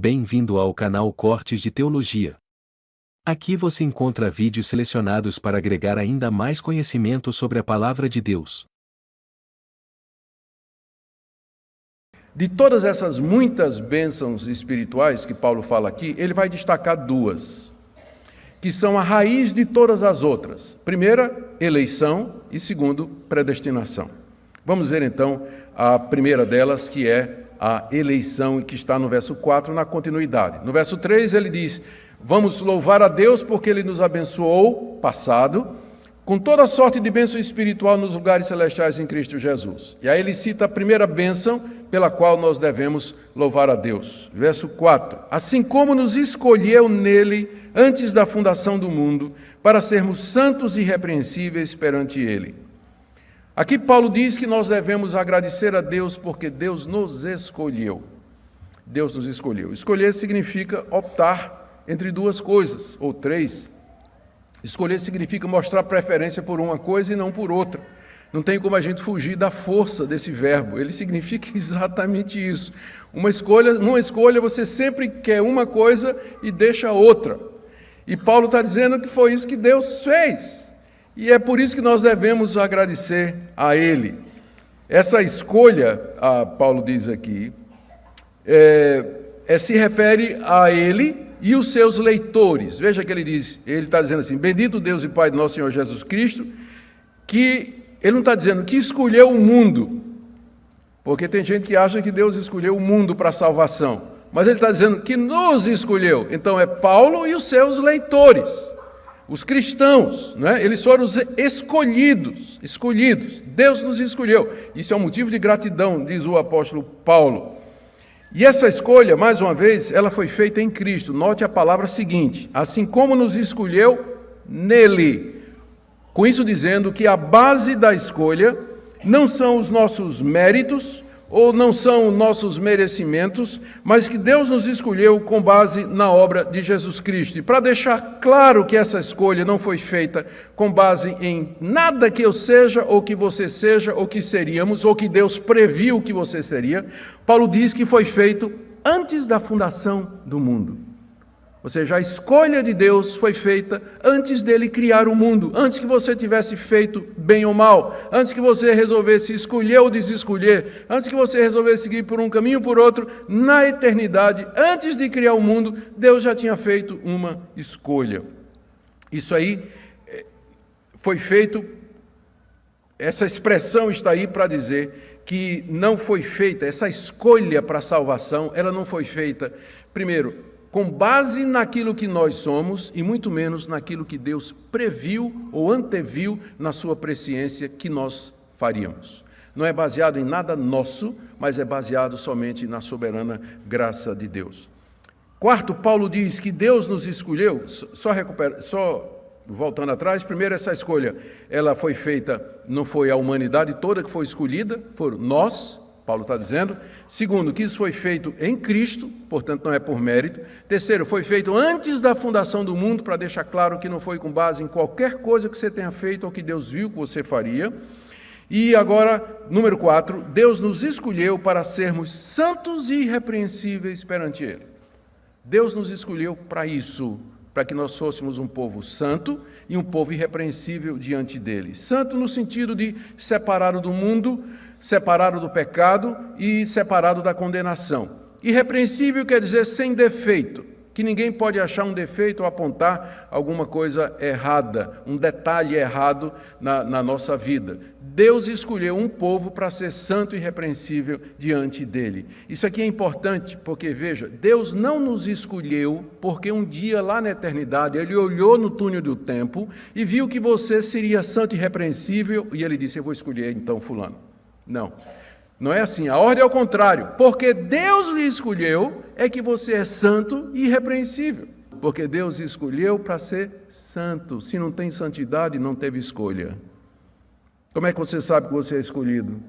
Bem-vindo ao canal Cortes de Teologia. Aqui você encontra vídeos selecionados para agregar ainda mais conhecimento sobre a Palavra de Deus. De todas essas muitas bênçãos espirituais que Paulo fala aqui, ele vai destacar duas, que são a raiz de todas as outras. Primeira, eleição, e segundo, predestinação. Vamos ver então a primeira delas, que é a eleição, que está no verso 4, na continuidade. No verso 3 ele diz: vamos louvar a Deus porque Ele nos abençoou, passado, com toda sorte de bênção espiritual nos lugares celestiais em Cristo Jesus. E aí ele cita a primeira bênção pela qual nós devemos louvar a Deus. Verso 4: assim como nos escolheu nele antes da fundação do mundo, para sermos santos e irrepreensíveis perante Ele. Aqui Paulo diz que nós devemos agradecer a Deus porque Deus nos escolheu. Deus nos escolheu. Escolher significa optar entre duas coisas, ou três. Escolher significa mostrar preferência por uma coisa e não por outra. Não tem como a gente fugir da força desse verbo. Ele significa exatamente isso. Numa escolha você sempre quer uma coisa e deixa outra. E Paulo está dizendo que foi isso que Deus fez. E é por isso que nós devemos agradecer a Ele. Essa escolha, Paulo diz aqui, se refere a Ele e os seus leitores. Veja que ele está dizendo assim: bendito Deus e Pai do nosso Senhor Jesus Cristo, que ele não está dizendo que escolheu o mundo, porque tem gente que acha que Deus escolheu o mundo para a salvação, mas ele está dizendo que nos escolheu. Então é Paulo e os seus leitores, os cristãos, né? Eles foram os escolhidos, Deus nos escolheu. Isso é um motivo de gratidão, diz o apóstolo Paulo. E essa escolha, mais uma vez, ela foi feita em Cristo. Note a palavra seguinte: assim como nos escolheu nele. Com isso dizendo que a base da escolha não são os nossos méritos ou não são nossos merecimentos, mas que Deus nos escolheu com base na obra de Jesus Cristo. E para deixar claro que essa escolha não foi feita com base em nada que eu seja, ou que você seja, ou que seríamos, ou que Deus previu que você seria, Paulo diz que foi feito antes da fundação do mundo. Ou seja, a escolha de Deus foi feita antes dele criar o mundo, antes que você tivesse feito bem ou mal, antes que você resolvesse escolher ou desescolher, antes que você resolvesse seguir por um caminho ou por outro, na eternidade, antes de criar o mundo, Deus já tinha feito uma escolha. Isso aí foi feito, essa expressão está aí para dizer que não foi feita, essa escolha para a salvação, ela não foi feita, primeiro, com base naquilo que nós somos e muito menos naquilo que Deus previu ou anteviu na sua presciência que nós faríamos. Não é baseado em nada nosso, mas é baseado somente na soberana graça de Deus. Quarto, Paulo diz que Deus nos escolheu, só voltando atrás, primeiro essa escolha, ela foi feita, não foi a humanidade toda que foi escolhida, foram nós, Paulo está dizendo. Segundo, que isso foi feito em Cristo, portanto não é por mérito. Terceiro, foi feito antes da fundação do mundo, para deixar claro que não foi com base em qualquer coisa que você tenha feito ou que Deus viu que você faria. E agora, número 4, Deus nos escolheu para sermos santos e irrepreensíveis perante Ele. Deus nos escolheu para isso, para que nós fôssemos um povo santo e um povo irrepreensível diante dEle. Santo no sentido de separado do mundo, separado do pecado e separado da condenação. Irrepreensível quer dizer sem defeito, que ninguém pode achar um defeito ou apontar alguma coisa errada, um detalhe errado na nossa vida. Deus escolheu um povo para ser santo e irrepreensível diante dele. Isso aqui é importante porque, veja, Deus não nos escolheu porque um dia lá na eternidade Ele olhou no túnel do tempo e viu que você seria santo e irrepreensível e Ele disse: eu vou escolher então fulano. Não, não é assim. A ordem é ao contrário. Porque Deus lhe escolheu, é que você é santo e irrepreensível. Porque Deus escolheu para ser santo. Se não tem santidade, não teve escolha. Como é que você sabe que você é escolhido?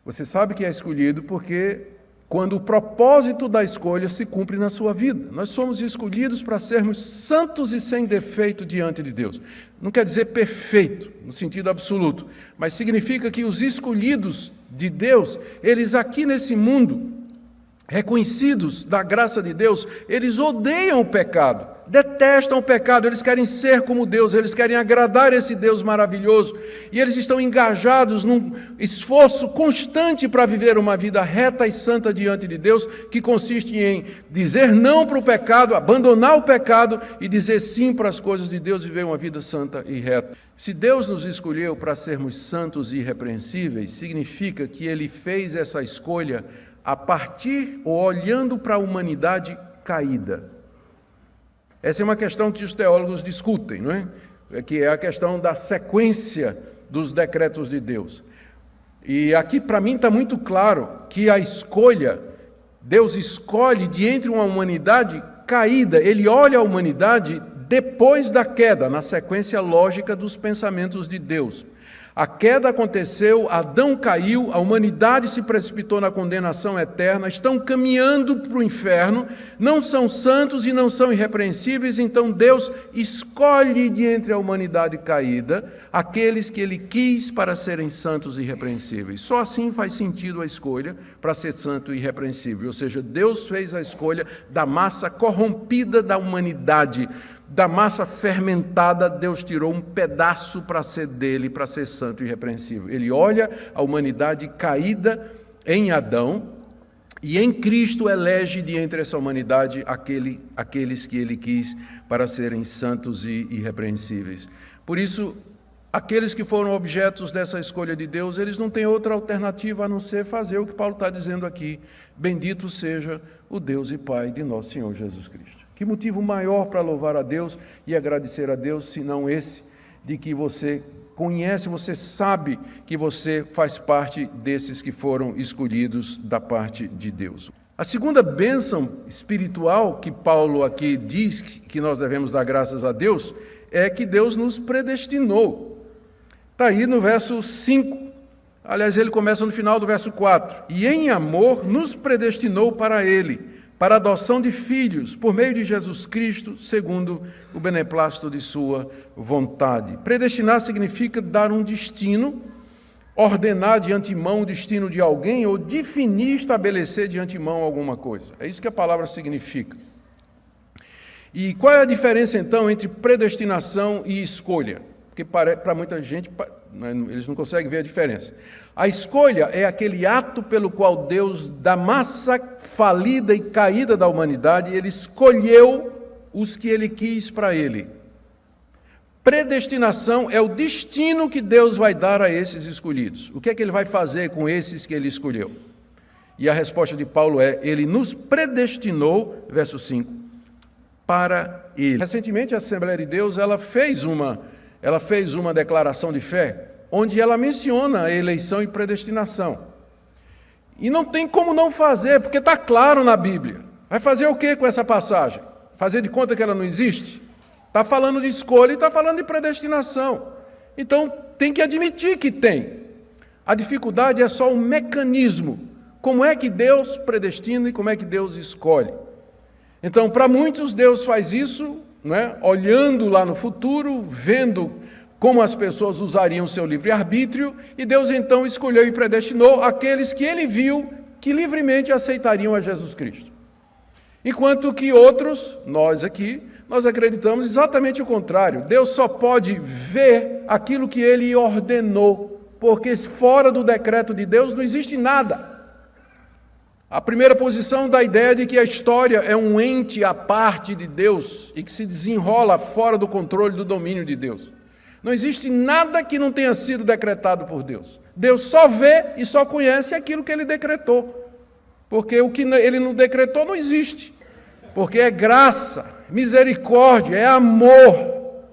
Você sabe que é escolhido porque quando o propósito da escolha se cumpre na sua vida. Nós somos escolhidos para sermos santos e sem defeito diante de Deus. Não quer dizer perfeito, no sentido absoluto, mas significa que os escolhidos de Deus, eles aqui nesse mundo, reconhecidos da graça de Deus, eles odeiam o pecado, detestam o pecado, eles querem ser como Deus, eles querem agradar esse Deus maravilhoso, e eles estão engajados num esforço constante para viver uma vida reta e santa diante de Deus, que consiste em dizer não para o pecado, abandonar o pecado e dizer sim para as coisas de Deus e viver uma vida santa e reta. Se Deus nos escolheu para sermos santos e irrepreensíveis, significa que Ele fez essa escolha a partir ou olhando para a humanidade caída. Essa é uma questão que os teólogos discutem, não é? Que é a questão da sequência dos decretos de Deus. E aqui para mim está muito claro que a escolha, Deus escolhe de entre uma humanidade caída, Ele olha a humanidade depois da queda, na sequência lógica dos pensamentos de Deus. A queda aconteceu, Adão caiu, a humanidade se precipitou na condenação eterna, estão caminhando para o inferno, não são santos e não são irrepreensíveis, então Deus escolhe de entre a humanidade caída aqueles que Ele quis para serem santos e irrepreensíveis. Só assim faz sentido a escolha para ser santo e irrepreensível, ou seja, Deus fez a escolha da massa corrompida da humanidade. Da massa fermentada, Deus tirou um pedaço para ser dele, para ser santo e irrepreensível. Ele olha a humanidade caída em Adão e em Cristo elege de entre essa humanidade aqueles que Ele quis para serem santos e irrepreensíveis. Por isso, aqueles que foram objetos dessa escolha de Deus, eles não têm outra alternativa a não ser fazer o que Paulo está dizendo aqui. Bendito seja o Deus e Pai de nosso Senhor Jesus Cristo. Que motivo maior para louvar a Deus e agradecer a Deus, senão esse, de que você conhece, você sabe que você faz parte desses que foram escolhidos da parte de Deus. A segunda bênção espiritual que Paulo aqui diz que nós devemos dar graças a Deus é que Deus nos predestinou. Está aí no verso 5. Aliás, ele começa no final do verso 4. E em amor nos predestinou para Ele, para a adoção de filhos, por meio de Jesus Cristo, segundo o beneplácito de sua vontade. Predestinar significa dar um destino, ordenar de antemão o destino de alguém ou definir, estabelecer de antemão alguma coisa. É isso que a palavra significa. E qual é a diferença, então, entre predestinação e escolha? Porque para muita gente, eles não conseguem ver a diferença. A escolha é aquele ato pelo qual Deus, da massa falida e caída da humanidade, Ele escolheu os que Ele quis para Ele. Predestinação é o destino que Deus vai dar a esses escolhidos. O que é que Ele vai fazer com esses que Ele escolheu? E a resposta de Paulo é: Ele nos predestinou, verso 5, para Ele. Recentemente, a Assembleia de Deus ela fez uma declaração de fé, onde ela menciona a eleição e predestinação. E não tem como não fazer, porque está claro na Bíblia. Vai fazer o que com essa passagem? Fazer de conta que ela não existe? Está falando de escolha e está falando de predestinação. Então, tem que admitir que tem. A dificuldade é só o mecanismo. Como é que Deus predestina e como é que Deus escolhe? Então, para muitos, Deus faz isso, olhando lá no futuro, vendo como as pessoas usariam seu livre-arbítrio, e Deus então escolheu e predestinou aqueles que Ele viu que livremente aceitariam a Jesus Cristo. Enquanto que outros, nós aqui, nós acreditamos exatamente o contrário. Deus só pode ver aquilo que Ele ordenou, porque fora do decreto de Deus não existe nada. A primeira posição da ideia de que a história é um ente à parte de Deus e que se desenrola fora do controle do domínio de Deus. Não existe nada que não tenha sido decretado por Deus. Deus só vê e só conhece aquilo que Ele decretou. Porque o que Ele não decretou não existe. Porque é graça, misericórdia, é amor.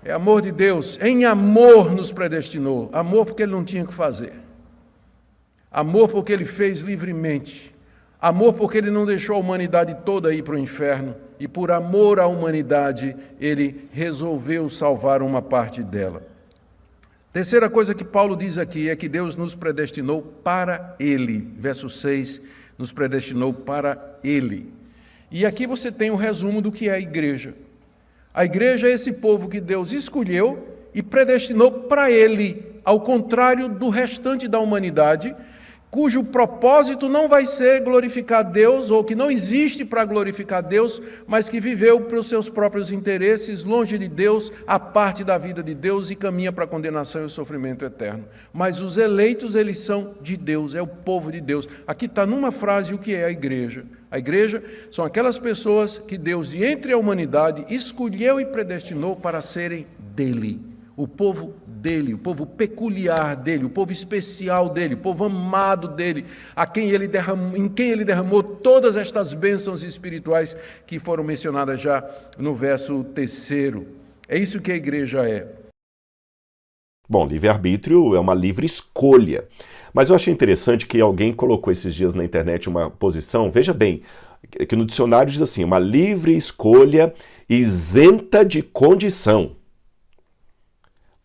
É amor de Deus. Em amor nos predestinou. Amor porque Ele não tinha o que fazer. Amor porque Ele fez livremente. Amor porque Ele não deixou a humanidade toda ir para o inferno. E por amor à humanidade, Ele resolveu salvar uma parte dela. Terceira coisa que Paulo diz aqui é que Deus nos predestinou para Ele. Verso 6, nos predestinou para Ele. E aqui você tem um resumo do que é a igreja. A igreja é esse povo que Deus escolheu e predestinou para Ele, ao contrário do restante da humanidade, cujo propósito não vai ser glorificar Deus, ou que não existe para glorificar Deus, mas que viveu para os seus próprios interesses, longe de Deus, a parte da vida de Deus e caminha para a condenação e o sofrimento eterno. Mas os eleitos, eles são de Deus, é o povo de Deus. Aqui está numa frase o que é a igreja. A igreja são aquelas pessoas que Deus, de entre a humanidade, escolheu e predestinou para serem dele. O povo dele, o povo peculiar dele, o povo especial dele, o povo amado dele, em quem ele derramou todas estas bênçãos espirituais que foram mencionadas já no verso 3º. É isso que a igreja é. Bom, livre-arbítrio é uma livre escolha. Mas eu achei interessante que alguém colocou esses dias na internet uma posição, veja bem, que no dicionário diz assim, uma livre escolha isenta de condição.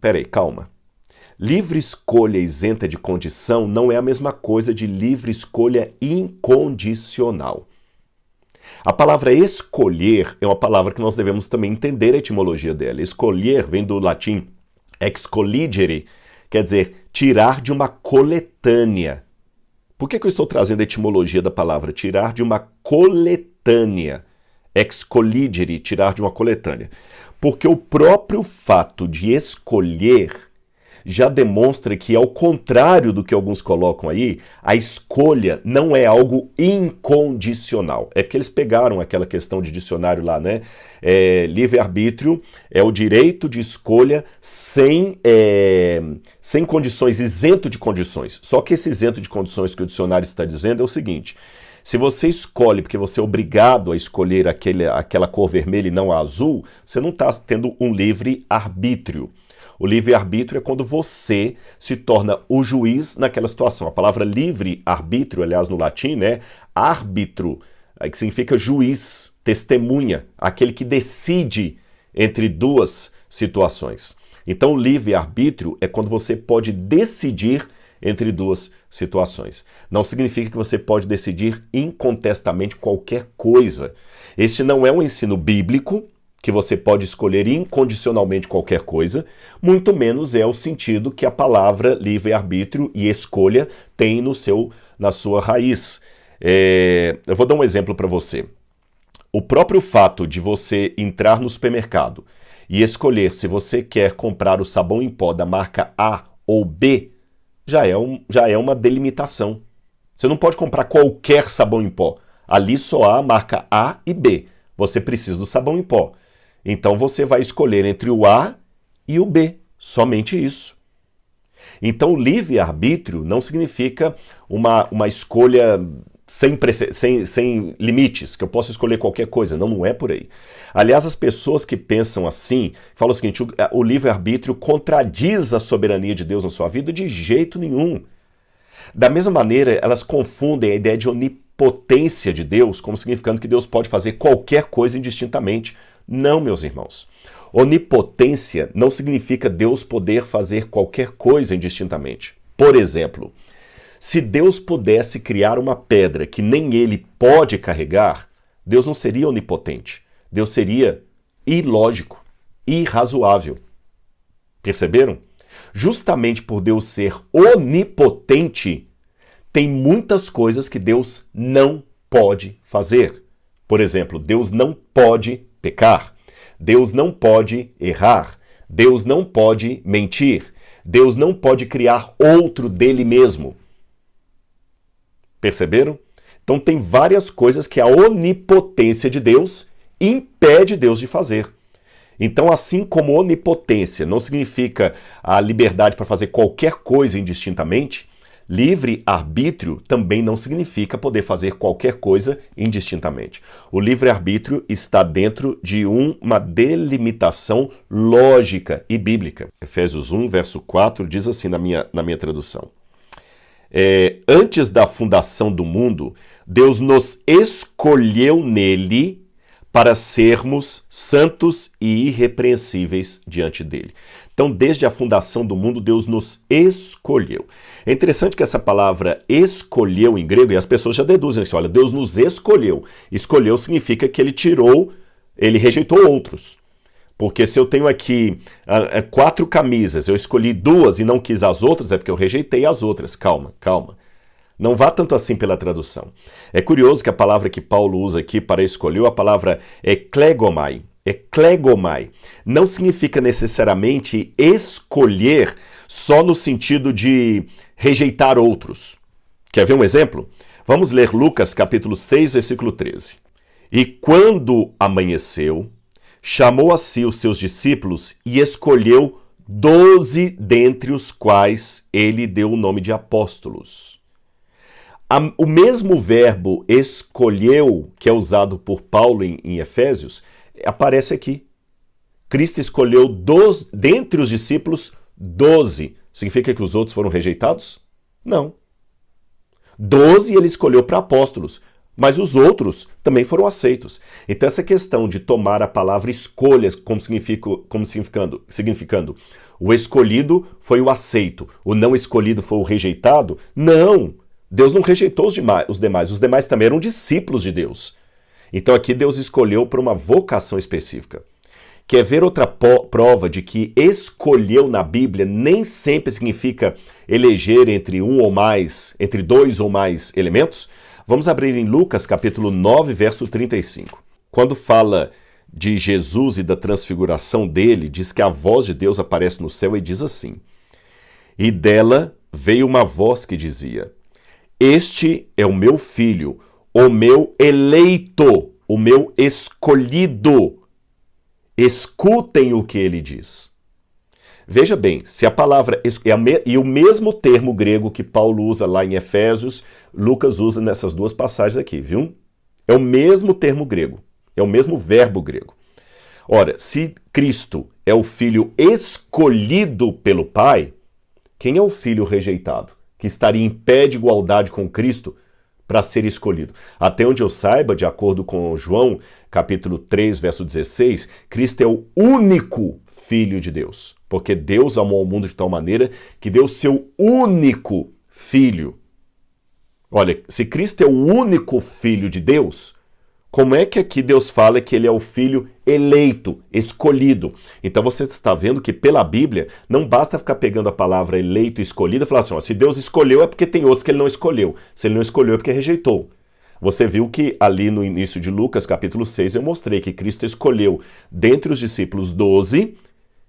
Peraí, calma. Livre escolha isenta de condição não é a mesma coisa de livre escolha incondicional. A palavra escolher é uma palavra que nós devemos também entender a etimologia dela. Escolher vem do latim excolligere, quer dizer, tirar de uma coletânea. Por que eu estou trazendo a etimologia da palavra? Tirar de uma coletânea. Excolligere, tirar de uma coletânea. Porque o próprio fato de escolher já demonstra que, ao contrário do que alguns colocam aí, a escolha não é algo incondicional. É porque eles pegaram aquela questão de dicionário lá, né? Livre-arbítrio é o direito de escolha sem condições, isento de condições. Só que esse isento de condições que o dicionário está dizendo é o seguinte: se você escolhe porque você é obrigado a escolher aquela cor vermelha e não a azul, você não está tendo um livre-arbítrio. O livre-arbítrio é quando você se torna o juiz naquela situação. A palavra livre-arbítrio, aliás, no latim, né? Árbitro, que significa juiz, testemunha, aquele que decide entre duas situações. Então, o livre-arbítrio é quando você pode decidir entre duas situações. Não significa que você pode decidir incontestamente qualquer coisa. Este não é um ensino bíblico, que você pode escolher incondicionalmente qualquer coisa, muito menos é o sentido que a palavra livre-arbítrio e escolha tem na sua raiz. Eu vou dar um exemplo para você. O próprio fato de você entrar no supermercado e escolher se você quer comprar o sabão em pó da marca A ou B, já é uma delimitação. Você não pode comprar qualquer sabão em pó. Ali só há a marca A e B. Você precisa do sabão em pó. Então você vai escolher entre o A e o B. Somente isso. Então livre-arbítrio não significa uma escolha sem limites, que eu posso escolher qualquer coisa. Não é por aí. Aliás, as pessoas que pensam assim, falam o seguinte: o livre-arbítrio contradiz a soberania de Deus na sua vida? De jeito nenhum. Da mesma maneira, elas confundem a ideia de onipotência de Deus como significando que Deus pode fazer qualquer coisa indistintamente. Não, meus irmãos. Onipotência não significa Deus poder fazer qualquer coisa indistintamente. Por exemplo, se Deus pudesse criar uma pedra que nem ele pode carregar, Deus não seria onipotente. Deus seria ilógico, irrazoável. Perceberam? Justamente por Deus ser onipotente, tem muitas coisas que Deus não pode fazer. Por exemplo, Deus não pode pecar, Deus não pode errar, Deus não pode mentir, Deus não pode criar outro dele mesmo. Perceberam? Então tem várias coisas que a onipotência de Deus impede Deus de fazer. Então, assim como onipotência não significa a liberdade para fazer qualquer coisa indistintamente, livre-arbítrio também não significa poder fazer qualquer coisa indistintamente. O livre-arbítrio está dentro de uma delimitação lógica e bíblica. Efésios 1, verso 4, diz assim na minha tradução. Antes da fundação do mundo, Deus nos escolheu nele para sermos santos e irrepreensíveis diante dele. Então, desde a fundação do mundo, Deus nos escolheu. É interessante que essa palavra escolheu em grego, e as pessoas já deduzem assim, olha, Deus nos escolheu. Escolheu significa que ele rejeitou outros. Porque se eu tenho aqui 4 camisas, eu escolhi 2 e não quis as outras, é porque eu rejeitei as outras. Calma. Não vá tanto assim pela tradução. É curioso que a palavra que Paulo usa aqui para escolher, a palavra eklegomai. Eklegomai não significa necessariamente escolher só no sentido de rejeitar outros. Quer ver um exemplo? Vamos ler Lucas capítulo 6, versículo 13. E quando amanheceu, chamou a si os seus discípulos e escolheu 12 dentre os quais ele deu o nome de apóstolos. O mesmo verbo escolheu, que é usado por Paulo em Efésios, aparece aqui. Cristo escolheu dentre os discípulos 12. Significa que os outros foram rejeitados? Não. 12 ele escolheu para apóstolos, mas os outros também foram aceitos. Então essa questão de tomar a palavra escolhas como significando o escolhido foi o aceito, o não escolhido foi o rejeitado, não. Deus não rejeitou os demais também eram discípulos de Deus. Então aqui Deus escolheu para uma vocação específica. Quer ver outra prova de que escolheu na Bíblia nem sempre significa eleger entre entre dois ou mais elementos? Vamos abrir em Lucas capítulo 9, verso 35. Quando fala de Jesus e da transfiguração dele, diz que a voz de Deus aparece no céu e diz assim: e dela veio uma voz que dizia: este é o meu filho, o meu eleito, o meu escolhido. Escutem o que ele diz. Veja bem, se a palavra... E o mesmo termo grego que Paulo usa lá em Efésios, Lucas usa nessas duas passagens aqui, viu? É o mesmo termo grego, é o mesmo verbo grego. Ora, se Cristo é o filho escolhido pelo Pai, quem é o filho rejeitado, que estaria em pé de igualdade com Cristo para ser escolhido? Até onde eu saiba, de acordo com João, capítulo 3, verso 16, Cristo é o único Filho de Deus, porque Deus amou o mundo de tal maneira que deu seu único Filho. Olha, se Cristo é o único Filho de Deus, como é que aqui Deus fala que ele é o Filho eleito, escolhido? Então você está vendo que pela Bíblia não basta ficar pegando a palavra eleito e escolhido e falar assim, ó, se Deus escolheu é porque tem outros que ele não escolheu. Se ele não escolheu é porque rejeitou. Você viu que ali no início de Lucas, capítulo 6, eu mostrei que Cristo escolheu dentre os discípulos 12.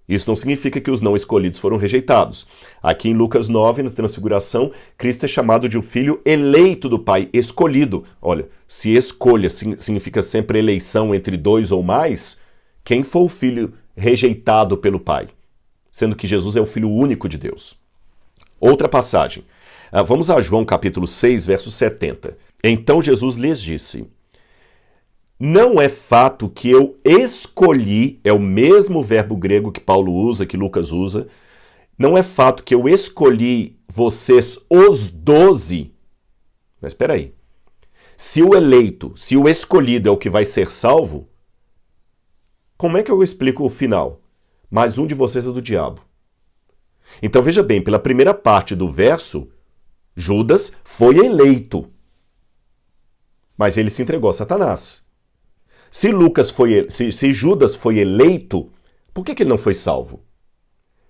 Isso não significa que os não escolhidos foram rejeitados. Aqui em Lucas 9, na Transfiguração, Cristo é chamado de o filho eleito do Pai, escolhido. Olha, se escolha significa sempre eleição entre dois ou mais, quem foi o filho rejeitado pelo Pai? Sendo que Jesus é o filho único de Deus. Outra passagem. Vamos a João capítulo 6, verso 70. Então Jesus lhes disse: não é fato que eu escolhi, é o mesmo verbo grego que Paulo usa, que Lucas usa, não é fato que eu escolhi vocês os 12. Mas espera aí. Se o eleito, se o escolhido é o que vai ser salvo, como é que eu explico o final? Mais um de vocês é do diabo. Então veja bem, pela primeira parte do verso, Judas foi eleito, mas ele se entregou a Satanás. Se Judas foi eleito, por que ele não foi salvo?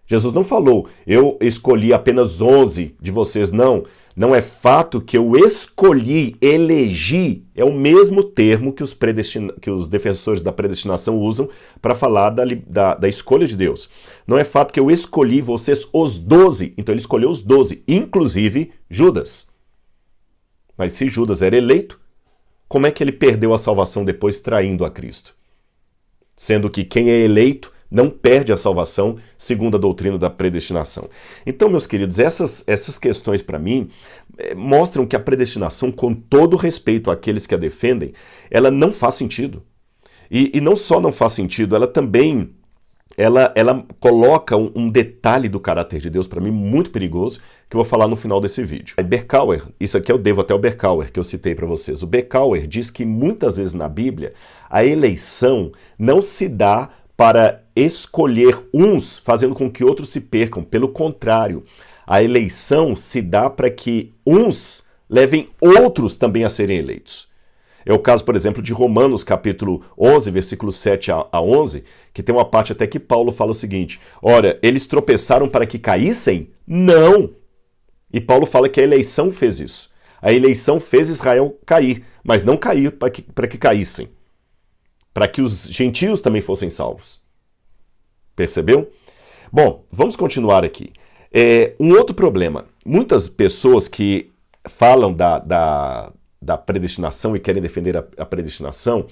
Jesus não falou, eu escolhi apenas 11 de vocês, não. Não é fato que eu escolhi, elegi, é o mesmo termo que os defensores da predestinação usam para falar da escolha de Deus. Não é fato que eu escolhi vocês os 12, então ele escolheu os 12, inclusive Judas. Mas se Judas era eleito, como é que ele perdeu a salvação depois traindo a Cristo? Sendo que quem é eleito não perde a salvação segundo a doutrina da predestinação. Então, meus queridos, essas questões para mim mostram que a predestinação, com todo respeito àqueles que a defendem, ela não faz sentido. E não só não faz sentido, ela também ela coloca um detalhe do caráter de Deus para mim muito perigoso, que eu vou falar no final desse vídeo. Berkouwer, isso aqui eu devo até ao Berkouwer, que eu citei para vocês. O Berkouwer diz que muitas vezes na Bíblia a eleição não se dá para escolher uns, fazendo com que outros se percam. Pelo contrário, a eleição se dá para que uns levem outros também a serem eleitos. É o caso, por exemplo, de Romanos, capítulo 11, versículos 7 a 11, que tem uma parte até que Paulo fala o seguinte: ora, eles tropeçaram para que caíssem? Não! E Paulo fala que a eleição fez isso. A eleição fez Israel cair, mas não cair para que caíssem. Para que os gentios também fossem salvos. Percebeu? Bom, vamos continuar aqui. Um outro problema. Muitas pessoas que falam da predestinação e querem defender a predestinação,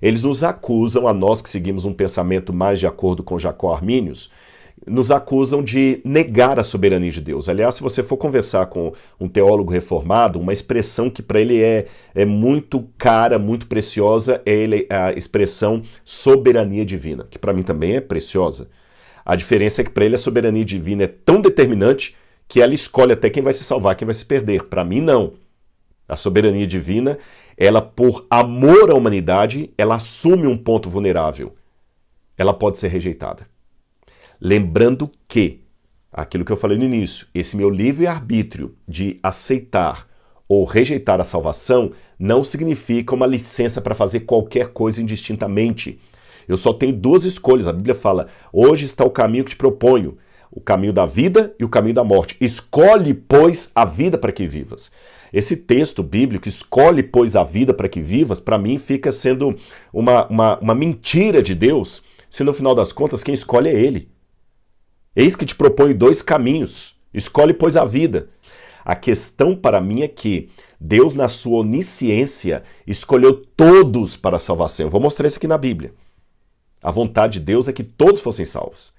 eles nos acusam, a nós que seguimos um pensamento mais de acordo com Jacó Arminius, nos acusam de negar a soberania de Deus. Aliás, se você for conversar com um teólogo reformado, uma expressão que para ele é muito cara, muito preciosa, é a expressão soberania divina, que para mim também é preciosa. A diferença é que para ele a soberania divina é tão determinante que ela escolhe até quem vai se salvar, quem vai se perder. Para mim, não. A soberania divina, ela, por amor à humanidade, ela assume um ponto vulnerável. Ela pode ser rejeitada. Lembrando que, aquilo que eu falei no início, esse meu livre-arbítrio de aceitar ou rejeitar a salvação não significa uma licença para fazer qualquer coisa indistintamente. Eu só tenho duas escolhas. A Bíblia fala, hoje está o caminho que te proponho, o caminho da vida e o caminho da morte. Escolhe, pois, a vida para que vivas. Esse texto bíblico, escolhe, pois, a vida para que vivas, para mim fica sendo uma mentira de Deus, se no final das contas quem escolhe é Ele. Eis que te propõe dois caminhos. Escolhe, pois, a vida. A questão para mim é que Deus, na sua onisciência, escolheu todos para a salvação. Eu vou mostrar isso aqui na Bíblia. A vontade de Deus é que todos fossem salvos.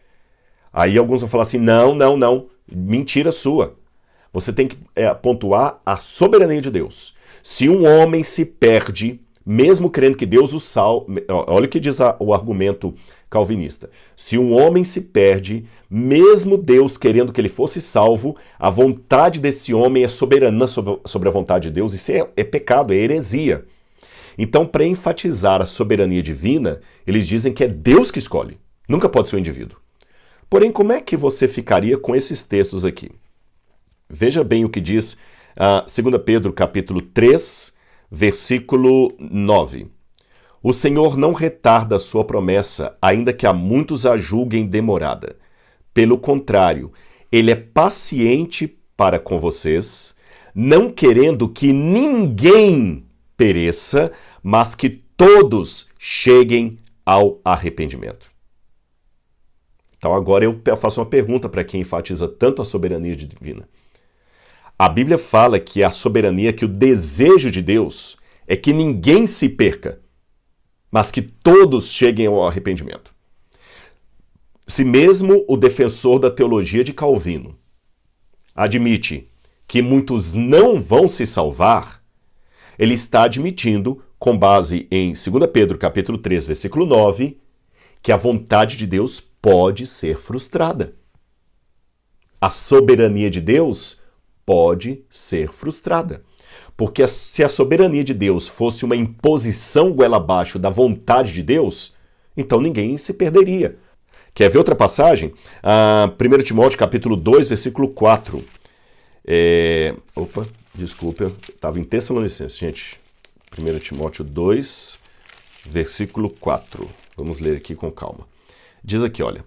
Aí alguns vão falar assim, não, mentira sua. Você tem que pontuar a soberania de Deus. Se um homem se perde, mesmo crendo que Deus o salve, olha o que diz o argumento calvinista. Se um homem se perde, mesmo Deus querendo que ele fosse salvo, a vontade desse homem é soberana sobre a vontade de Deus. Isso é pecado, é heresia. Então, para enfatizar a soberania divina, eles dizem que é Deus que escolhe. Nunca pode ser o indivíduo. Porém, como é que você ficaria com esses textos aqui? Veja bem o que diz 2 Pedro capítulo 3, versículo 9. O Senhor não retarda a sua promessa, ainda que a muitos a julguem demorada. Pelo contrário, Ele é paciente para com vocês, não querendo que ninguém pereça, mas que todos cheguem ao arrependimento. Então agora eu faço uma pergunta para quem enfatiza tanto a soberania divina. A Bíblia fala que a soberania, que o desejo de Deus é que ninguém se perca, mas que todos cheguem ao arrependimento. Se mesmo o defensor da teologia de Calvino admite que muitos não vão se salvar, ele está admitindo, com base em 2 Pedro capítulo 3, versículo 9, que a vontade de Deus pode ser frustrada. A soberania de Deus pode ser frustrada. Porque se a soberania de Deus fosse uma imposição goela abaixo da vontade de Deus, então ninguém se perderia. Quer ver outra passagem? 1 Timóteo capítulo 2, versículo 4. Desculpa, eu estava em Tessalonicenses, gente. 1 Timóteo 2, versículo 4. Vamos ler aqui com calma. Diz aqui, olha.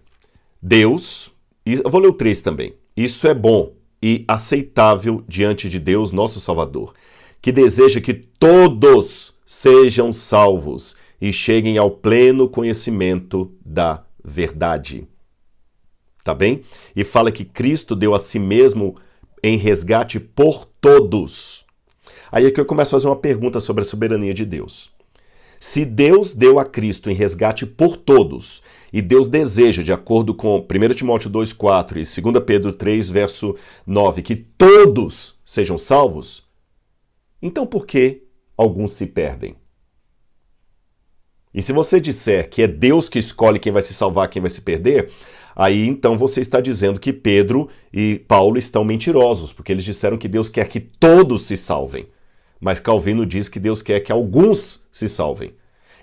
Deus, eu vou ler o 3 também. Isso é bom e aceitável diante de Deus, nosso Salvador, que deseja que todos sejam salvos e cheguem ao pleno conhecimento da verdade. Tá bem? E fala que Cristo deu a si mesmo em resgate por todos. Aí é que eu começo a fazer uma pergunta sobre a soberania de Deus. Se Deus deu a Cristo em resgate por todos, e Deus deseja, de acordo com 1 Timóteo 2,4 e 2 Pedro 3, verso 9, que todos sejam salvos, então por que alguns se perdem? E se você disser que é Deus que escolhe quem vai se salvar, quem vai se perder, aí então você está dizendo que Pedro e Paulo estão mentirosos, porque eles disseram que Deus quer que todos se salvem. Mas Calvino diz que Deus quer que alguns se salvem.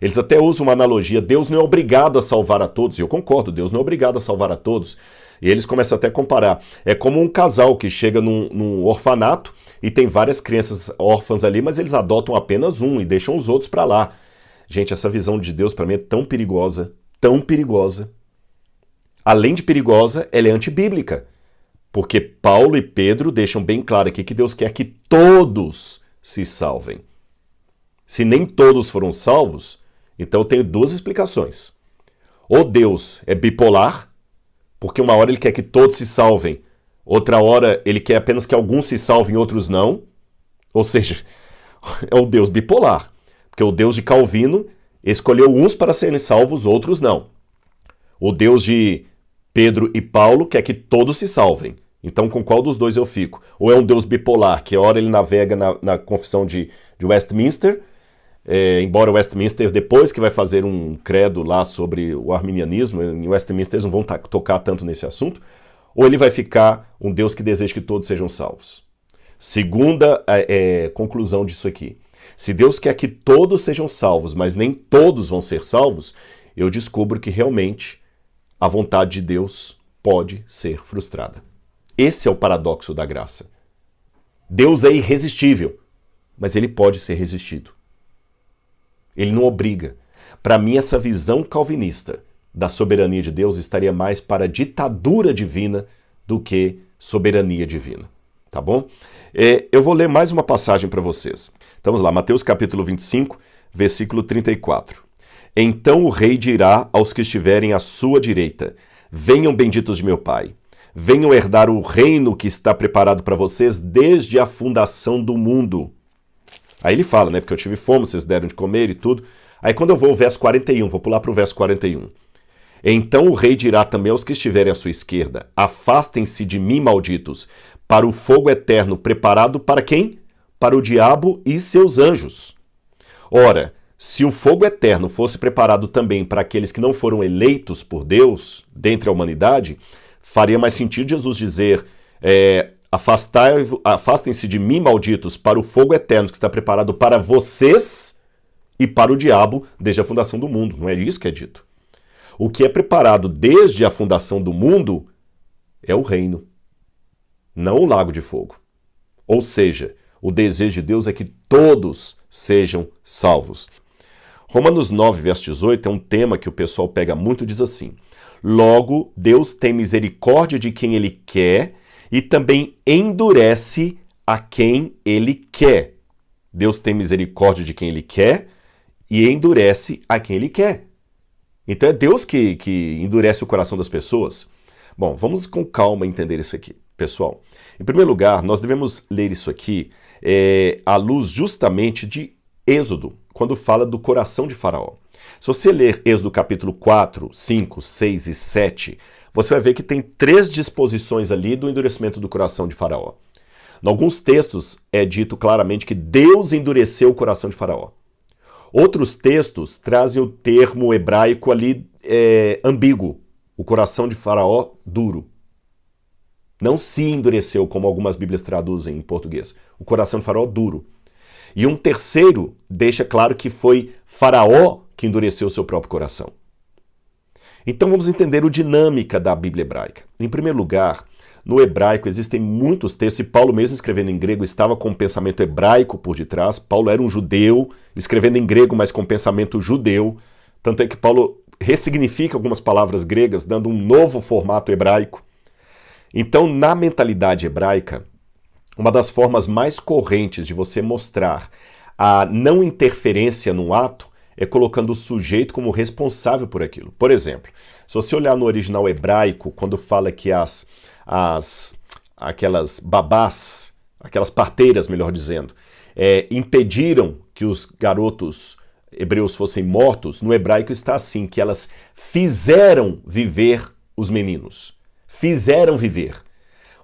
Eles até usam uma analogia, Deus não é obrigado a salvar a todos, e eu concordo, Deus não é obrigado a salvar a todos. E eles começam até a comparar. É como um casal que chega num orfanato e tem várias crianças órfãs ali, mas eles adotam apenas um e deixam os outros para lá. Gente, essa visão de Deus para mim é tão perigosa, tão perigosa. Além de perigosa, ela é antibíblica. Porque Paulo e Pedro deixam bem claro aqui que Deus quer que todos se salvem. Se nem todos foram salvos, então eu tenho duas explicações. Ou Deus é bipolar, porque uma hora ele quer que todos se salvem, outra hora ele quer apenas que alguns se salvem e outros não. Ou seja, é um Deus bipolar, porque o Deus de Calvino escolheu uns para serem salvos, outros não. O Deus de Pedro e Paulo quer que todos se salvem. Então, com qual dos dois eu fico? Ou é um Deus bipolar, que a hora ele navega na confissão de Westminster, embora Westminster, depois que vai fazer um credo lá sobre o arminianismo, em Westminster eles não vão tocar tanto nesse assunto, ou ele vai ficar um Deus que deseja que todos sejam salvos. Segunda conclusão disso aqui. Se Deus quer que todos sejam salvos, mas nem todos vão ser salvos, eu descubro que realmente a vontade de Deus pode ser frustrada. Esse é o paradoxo da graça. Deus é irresistível, mas ele pode ser resistido. Ele não obriga. Para mim, essa visão calvinista da soberania de Deus estaria mais para a ditadura divina do que soberania divina. Tá bom? Eu vou ler mais uma passagem para vocês. Então, vamos lá, Mateus capítulo 25, versículo 34. Então o rei dirá aos que estiverem à sua direita: venham benditos de meu Pai, venham herdar o reino que está preparado para vocês desde a fundação do mundo. Aí ele fala, né? Porque eu tive fome, vocês deram de comer e tudo. Aí quando eu vou ao verso 41, vou pular para o verso 41. Então o rei dirá também aos que estiverem à sua esquerda: afastem-se de mim, malditos, para o fogo eterno preparado para quem? Para o diabo e seus anjos. Ora, se o fogo eterno fosse preparado também para aqueles que não foram eleitos por Deus, dentre a humanidade, faria mais sentido Jesus dizer: afastem-se de mim, malditos, para o fogo eterno que está preparado para vocês e para o diabo desde a fundação do mundo. Não é isso que é dito. O que é preparado desde a fundação do mundo é o reino, não o lago de fogo. Ou seja, o desejo de Deus é que todos sejam salvos. Romanos 9, verso 18 é um tema que o pessoal pega muito e diz assim: logo, Deus tem misericórdia de quem Ele quer e também endurece a quem Ele quer. Deus tem misericórdia de quem Ele quer e endurece a quem Ele quer. Então é Deus que endurece o coração das pessoas. Bom, vamos com calma entender isso aqui, pessoal. Em primeiro lugar, nós devemos ler isso aqui à luz justamente de Êxodo, quando fala do coração de Faraó. Se você ler Êxodo capítulo 4, 5, 6 e 7, você vai ver que tem 3 disposições ali do endurecimento do coração de Faraó. Em alguns textos é dito claramente que Deus endureceu o coração de Faraó. Outros textos trazem o termo hebraico ali ambíguo, o coração de Faraó duro. Não se endureceu, como algumas Bíblias traduzem em português. O coração de Faraó duro. E um terceiro deixa claro que foi Faraó que endureceu o seu próprio coração. Então vamos entender a dinâmica da Bíblia hebraica. Em primeiro lugar, no hebraico existem muitos textos, e Paulo mesmo escrevendo em grego estava com um pensamento hebraico por detrás. Paulo era um judeu, escrevendo em grego, mas com pensamento judeu. Tanto é que Paulo ressignifica algumas palavras gregas, dando um novo formato hebraico. Então, na mentalidade hebraica, uma das formas mais correntes de você mostrar a não interferência num ato é colocando o sujeito como responsável por aquilo. Por exemplo, se você olhar no original hebraico, quando fala que aquelas babás, aquelas parteiras, melhor dizendo, impediram que os garotos hebreus fossem mortos, no hebraico está assim, que elas fizeram viver os meninos. Fizeram viver.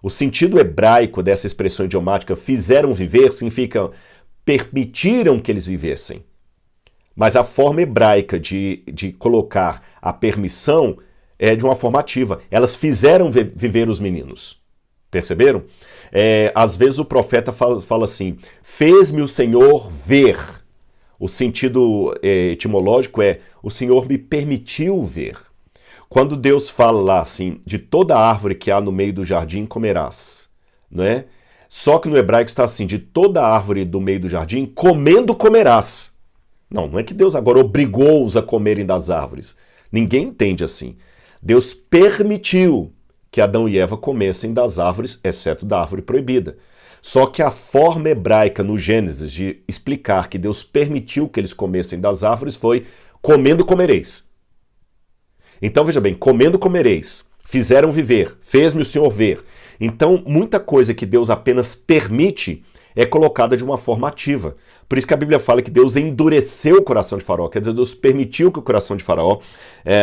O sentido hebraico dessa expressão idiomática, fizeram viver, significa permitiram que eles vivessem. Mas a forma hebraica de colocar a permissão é de uma forma ativa. Elas fizeram viver os meninos. Perceberam? Às vezes o profeta fala assim: fez-me o Senhor ver. O sentido etimológico é: o Senhor me permitiu ver. Quando Deus fala lá assim: de toda árvore que há no meio do jardim comerás, não é? Só que no hebraico está assim: de toda árvore do meio do jardim comendo comerás. Não é que Deus agora obrigou-os a comerem das árvores. Ninguém entende assim. Deus permitiu que Adão e Eva comessem das árvores, exceto da árvore proibida. Só que a forma hebraica no Gênesis de explicar que Deus permitiu que eles comessem das árvores foi comendo comereis. Então veja bem, comendo comereis, fizeram viver, fez-me o Senhor ver. Então muita coisa que Deus apenas permite é colocada de uma forma ativa. Por isso que a Bíblia fala que Deus endureceu o coração de Faraó, quer dizer, Deus permitiu que o coração de Faraó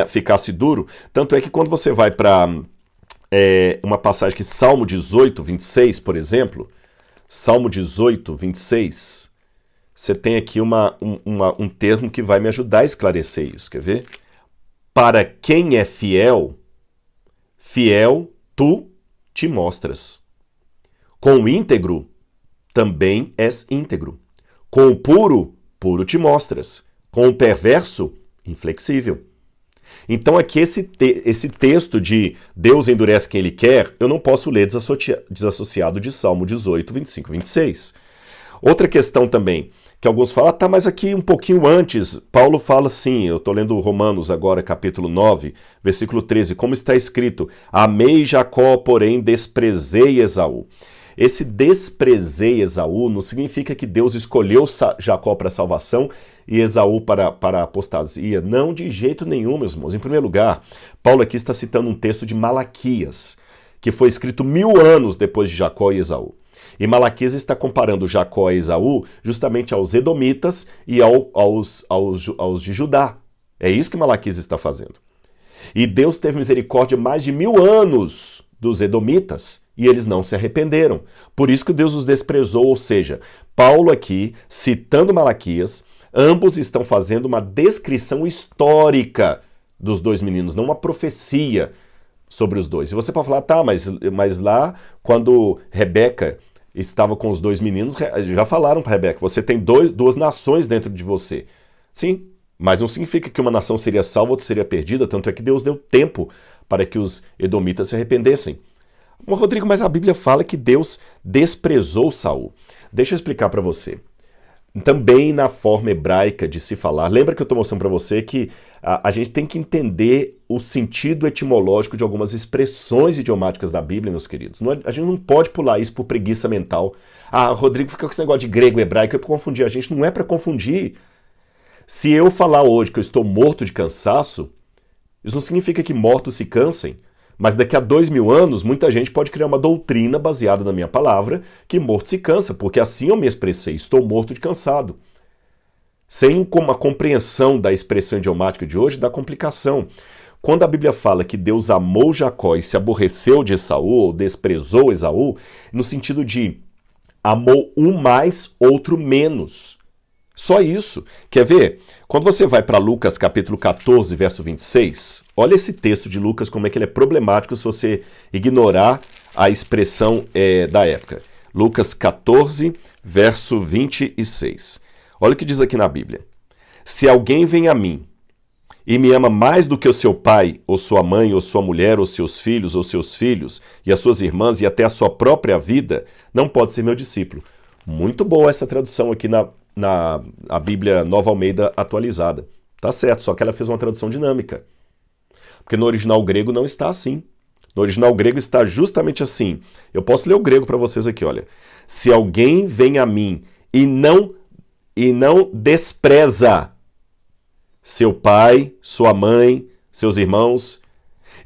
ficasse duro. Tanto é que quando você vai para uma passagem que Salmo 18, 26, por exemplo, Salmo 18, 26, você tem aqui um termo que vai me ajudar a esclarecer isso, quer ver? Para quem é fiel, fiel tu te mostras. Com o íntegro, também és íntegro. Com o puro, puro te mostras. Com o perverso, inflexível. Então aqui esse texto de Deus endurece quem Ele quer, eu não posso ler desassociado de Salmo 18, 25, 26. Outra questão também, que alguns falam, tá, mas aqui um pouquinho antes, Paulo fala assim, eu estou lendo Romanos agora, capítulo 9, versículo 13, como está escrito, amei Jacó, porém desprezei Esaú. Esse desprezei Esaú não significa que Deus escolheu Jacó para a salvação e Esaú para a apostasia. Não, de jeito nenhum, meus irmãos. Em primeiro lugar, Paulo aqui está citando um texto de Malaquias, que foi escrito 1000 anos depois de Jacó e Esaú. E Malaquias está comparando Jacó e Esaú justamente aos edomitas e aos de Judá. É isso que Malaquias está fazendo. E Deus teve misericórdia mais de 1000 anos dos edomitas e eles não se arrependeram. Por isso que Deus os desprezou, ou seja, Paulo aqui, citando Malaquias, ambos estão fazendo uma descrição histórica dos dois meninos, não uma profecia sobre os dois. E você pode falar, tá, mas lá, quando Rebeca estava com os dois meninos, já falaram para Rebeca, você tem duas nações dentro de você. Sim, mas não significa que uma nação seria salva ou outra seria perdida, tanto é que Deus deu tempo para que os edomitas se arrependessem. Mas, Rodrigo, mas a Bíblia fala que Deus desprezou Saul. Deixa eu explicar para você. Também na forma hebraica de se falar, lembra que eu estou mostrando para você que a gente tem que entender o sentido etimológico de algumas expressões idiomáticas da Bíblia, meus queridos. A gente não pode pular isso por preguiça mental. Ah, Rodrigo fica com esse negócio de grego e hebraico, é para confundir. A gente não é para confundir. Se eu falar hoje que eu estou morto de cansaço, isso não significa que mortos se cansem. Mas daqui a 2000 anos, muita gente pode criar uma doutrina baseada na minha palavra que morto se cansa, porque assim eu me expressei, estou morto de cansado. Sem uma compreensão da expressão idiomática de hoje, dá complicação. Quando a Bíblia fala que Deus amou Jacó e se aborreceu de Esaú, ou desprezou Esaú, no sentido de amou um mais, outro menos. Só isso. Quer ver? Quando você vai para Lucas capítulo 14, verso 26, olha esse texto de Lucas, como é que ele é problemático se você ignorar a expressão da época. Lucas 14, verso 26. Olha o que diz aqui na Bíblia. Se alguém vem a mim e me ama mais do que o seu pai, ou sua mãe, ou sua mulher, ou seus filhos, e as suas irmãs, e até a sua própria vida, não pode ser meu discípulo. Muito boa essa tradução aqui na Bíblia Nova Almeida atualizada. Tá certo, só que ela fez uma tradução dinâmica. Porque no original grego não está assim. No original grego está justamente assim. Eu posso ler o grego para vocês aqui, olha. Se alguém vem a mim e não despreza seu pai, sua mãe, seus irmãos.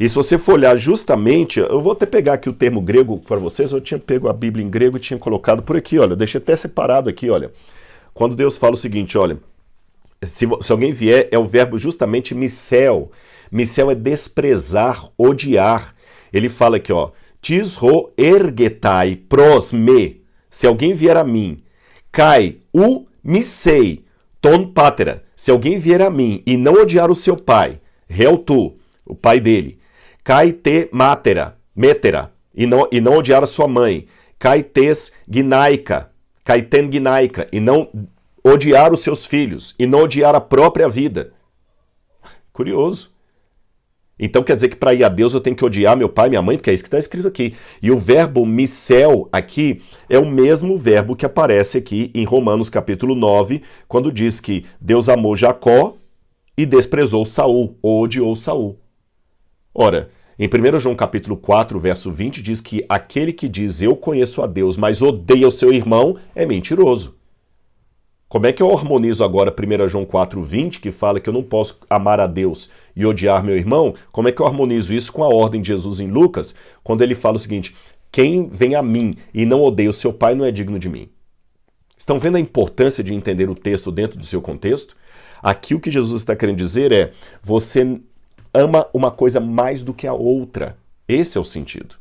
E se você for olhar justamente, eu vou até pegar aqui o termo grego para vocês, eu tinha pego a Bíblia em grego e tinha colocado por aqui, olha, eu deixei até separado aqui, olha. Quando Deus fala o seguinte, olha, se alguém vier, é o verbo justamente misel. Misel é desprezar, odiar. Ele fala aqui, ó, tisro ergetai pros me. Se alguém vier a mim, kai u misei ton patera. Se alguém vier a mim e não odiar o seu pai, tu, o pai dele, kai te metera, e não odiar a sua mãe, kai tes ginaica, kai ten ginaica, e não odiar os seus filhos, e não odiar a própria vida. Curioso. Então quer dizer que para ir a Deus eu tenho que odiar meu pai e minha mãe, porque é isso que está escrito aqui. E o verbo misel aqui é o mesmo verbo que aparece aqui em Romanos capítulo 9, quando diz que Deus amou Jacó e desprezou Saul, ou odiou Saul. Ora, Em 1 João capítulo 4, verso 20, diz que aquele que diz eu conheço a Deus, mas odeia o seu irmão, é mentiroso. Como é que eu harmonizo agora 1 João 4, 20, que fala que eu não posso amar a Deus e odiar meu irmão? Como é que eu harmonizo isso com a ordem de Jesus em Lucas, quando ele fala o seguinte, quem vem a mim e não odeia o seu pai não é digno de mim? Estão vendo a importância de entender o texto dentro do seu contexto? Aqui o que Jesus está querendo dizer é, você ama uma coisa mais do que a outra. Esse é o sentido.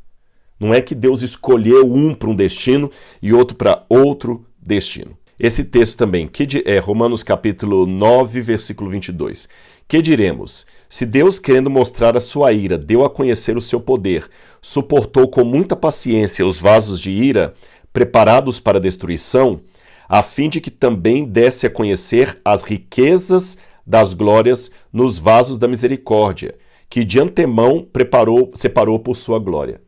Não é que Deus escolheu um para um destino e outro para outro destino. Esse texto também, é Romanos capítulo 9, versículo 22. Que diremos? Se Deus, querendo mostrar a sua ira, deu a conhecer o seu poder, suportou com muita paciência os vasos de ira, preparados para a destruição, a fim de que também desse a conhecer as riquezas das glórias nos vasos da misericórdia, que de antemão separou por sua glória.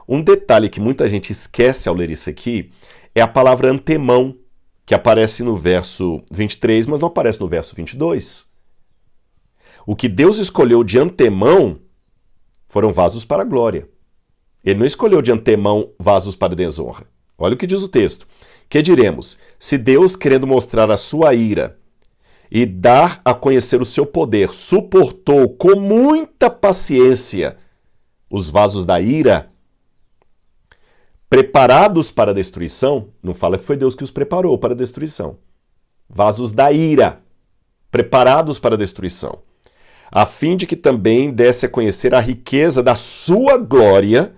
Um detalhe que muita gente esquece ao ler isso aqui é a palavra antemão, que aparece no verso 23, mas não aparece no verso 22. O que Deus escolheu de antemão foram vasos para a glória. Ele não escolheu de antemão vasos para a desonra. Olha o que diz o texto. Que diremos? Se Deus, querendo mostrar a sua ira e dar a conhecer o seu poder, suportou com muita paciência os vasos da ira, preparados para a destruição, não fala que foi Deus que os preparou para a destruição. Vasos da ira, preparados para a destruição, a fim de que também desse a conhecer a riqueza da sua glória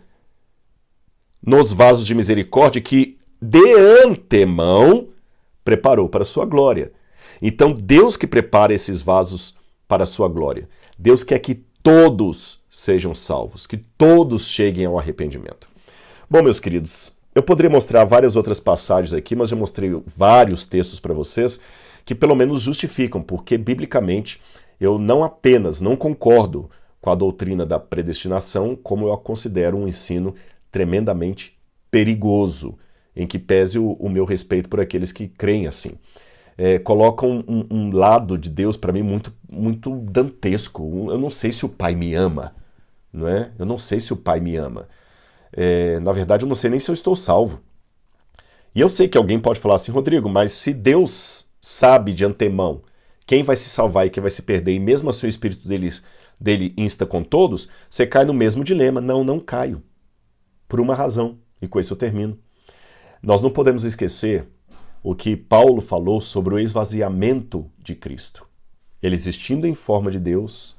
nos vasos de misericórdia que de antemão preparou para a sua glória. Então, Deus que prepara esses vasos para a sua glória. Deus quer que todos sejam salvos, que todos cheguem ao arrependimento. Bom, meus queridos, eu poderia mostrar várias outras passagens aqui, mas eu mostrei vários textos para vocês que pelo menos justificam, porque biblicamente eu não apenas não concordo com a doutrina da predestinação, como eu a considero um ensino tremendamente perigoso, em que pese o meu respeito por aqueles que creem assim. Colocam um lado de Deus para mim muito dantesco. Eu não sei se o Pai me ama, não é? Eu não sei se o Pai me ama. Na verdade, eu não sei nem se eu estou salvo. E eu sei que alguém pode falar assim, Rodrigo, mas se Deus sabe de antemão quem vai se salvar e quem vai se perder, e mesmo assim o Espírito dele insta com todos, você cai no mesmo dilema. Não caio. Por uma razão. E com isso eu termino. Nós não podemos esquecer o que Paulo falou sobre o esvaziamento de Cristo. Ele, existindo em forma de Deus,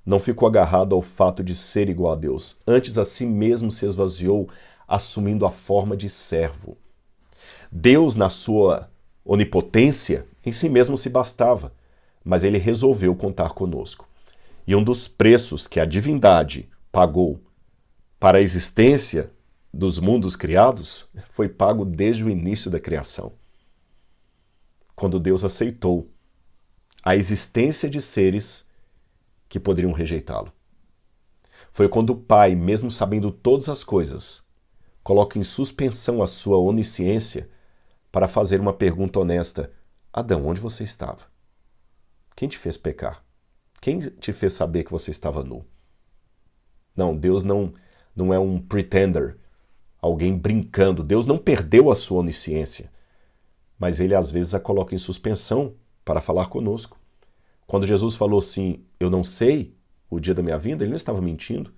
não ficou agarrado ao fato de ser igual a Deus. Antes, a si mesmo se esvaziou, assumindo a forma de servo. Deus, na sua onipotência, em si mesmo se bastava, mas ele resolveu contar conosco. E um dos preços que a divindade pagou para a existência dos mundos criados foi pago desde o início da criação. Quando Deus aceitou a existência de seres que poderiam rejeitá-lo. Foi quando o Pai, mesmo sabendo todas as coisas, coloca em suspensão a sua onisciência para fazer uma pergunta honesta. Adão, onde você estava? Quem te fez pecar? Quem te fez saber que você estava nu? Não, Deus não é um pretender, alguém brincando. Deus não perdeu a sua onisciência, mas ele às vezes a coloca em suspensão para falar conosco. Quando Jesus falou assim, eu não sei o dia da minha vinda, ele não estava mentindo,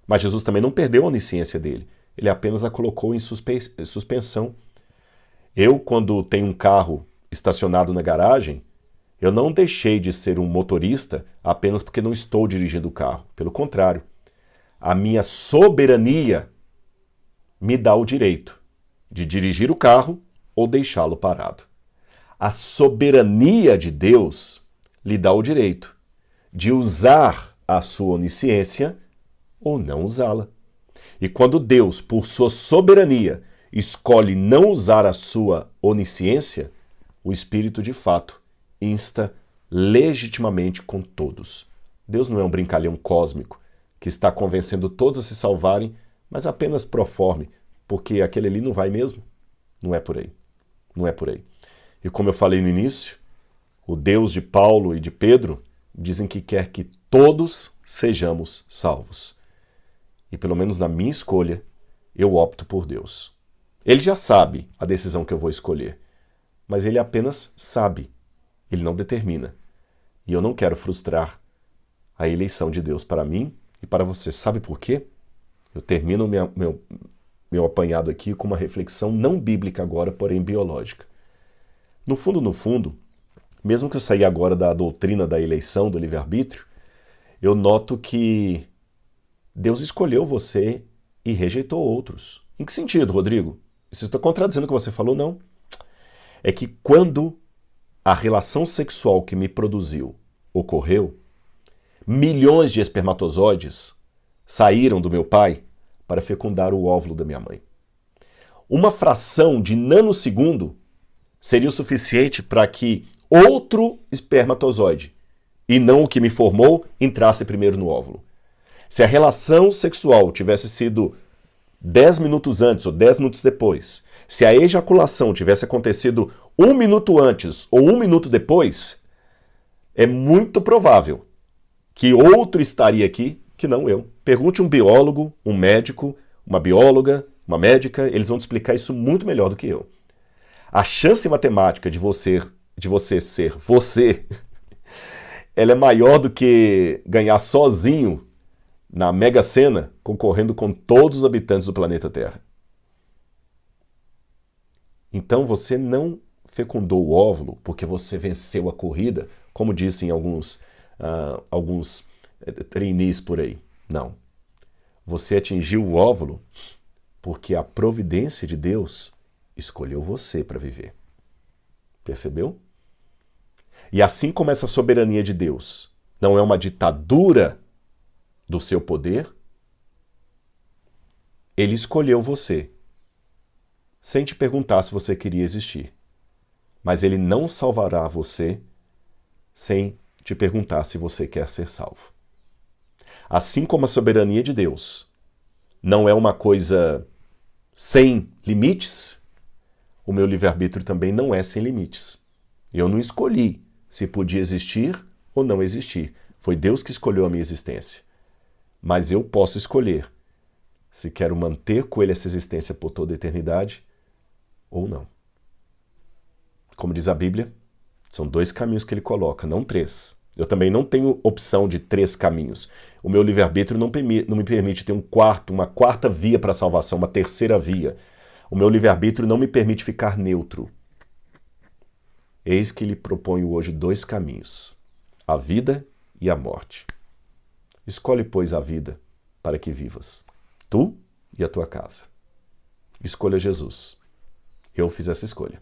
mas Jesus também não perdeu a onisciência dele, ele apenas a colocou em suspensão. Eu, quando tenho um carro estacionado na garagem, eu não deixei de ser um motorista apenas porque não estou dirigindo o carro. Pelo contrário, a minha soberania me dá o direito de dirigir o carro ou deixá-lo parado. A soberania de Deus lhe dá o direito de usar a sua onisciência ou não usá-la. E quando Deus, por sua soberania, escolhe não usar a sua onisciência, o Espírito de fato insta legitimamente com todos. Deus não é um brincalhão cósmico que está convencendo todos a se salvarem, mas apenas pro forma, porque aquele ali não vai mesmo. Não é por aí. Não é por aí. E como eu falei no início, o Deus de Paulo e de Pedro dizem que quer que todos sejamos salvos. E pelo menos na minha escolha, eu opto por Deus. Ele já sabe a decisão que eu vou escolher, mas ele apenas sabe, ele não determina. E eu não quero frustrar a eleição de Deus para mim e para você. Sabe por quê? Eu termino meu apanhado aqui com uma reflexão não bíblica agora, porém biológica. No fundo, mesmo que eu saia agora da doutrina da eleição, do livre-arbítrio, eu noto que Deus escolheu você e rejeitou outros. Em que sentido, Rodrigo? Você está contradizendo o que você falou? Não. É que quando a relação sexual que me produziu ocorreu, milhões de espermatozoides saíram do meu pai para fecundar o óvulo da minha mãe. Uma fração de nanosegundo seria o suficiente para que outro espermatozoide, e não o que me formou, entrasse primeiro no óvulo. Se a relação sexual tivesse sido 10 minutos antes ou 10 minutos depois, se a ejaculação tivesse acontecido 1 minuto antes ou 1 minuto depois, é muito provável que outro estaria aqui que não eu. Pergunte um biólogo, um médico, uma bióloga, uma médica, eles vão te explicar isso muito melhor do que eu. A chance matemática de você ser você, ela é maior do que ganhar sozinho na Mega Sena, concorrendo com todos os habitantes do planeta Terra. Então você não fecundou o óvulo porque você venceu a corrida, como dizem alguns trainees por aí. Não. Você atingiu o óvulo porque a providência de Deus escolheu você para viver. Percebeu? E assim como essa soberania de Deus não é uma ditadura do seu poder, ele escolheu você, sem te perguntar se você queria existir. Mas ele não salvará você sem te perguntar se você quer ser salvo. Assim como a soberania de Deus não é uma coisa sem limites, o meu livre-arbítrio também não é sem limites. Eu não escolhi se podia existir ou não existir. Foi Deus que escolheu a minha existência. Mas eu posso escolher se quero manter com ele essa existência por toda a eternidade ou não. Como diz a Bíblia, são 2 caminhos que ele coloca, não 3. Eu também não tenho opção de 3 caminhos. O meu livre-arbítrio não me permite ter uma quarta via para a salvação, uma terceira via. O meu livre-arbítrio não me permite ficar neutro. Eis que lhe proponho hoje 2 caminhos, a vida e a morte. Escolhe, pois, a vida para que vivas, tu e a tua casa. Escolha Jesus. Eu fiz essa escolha.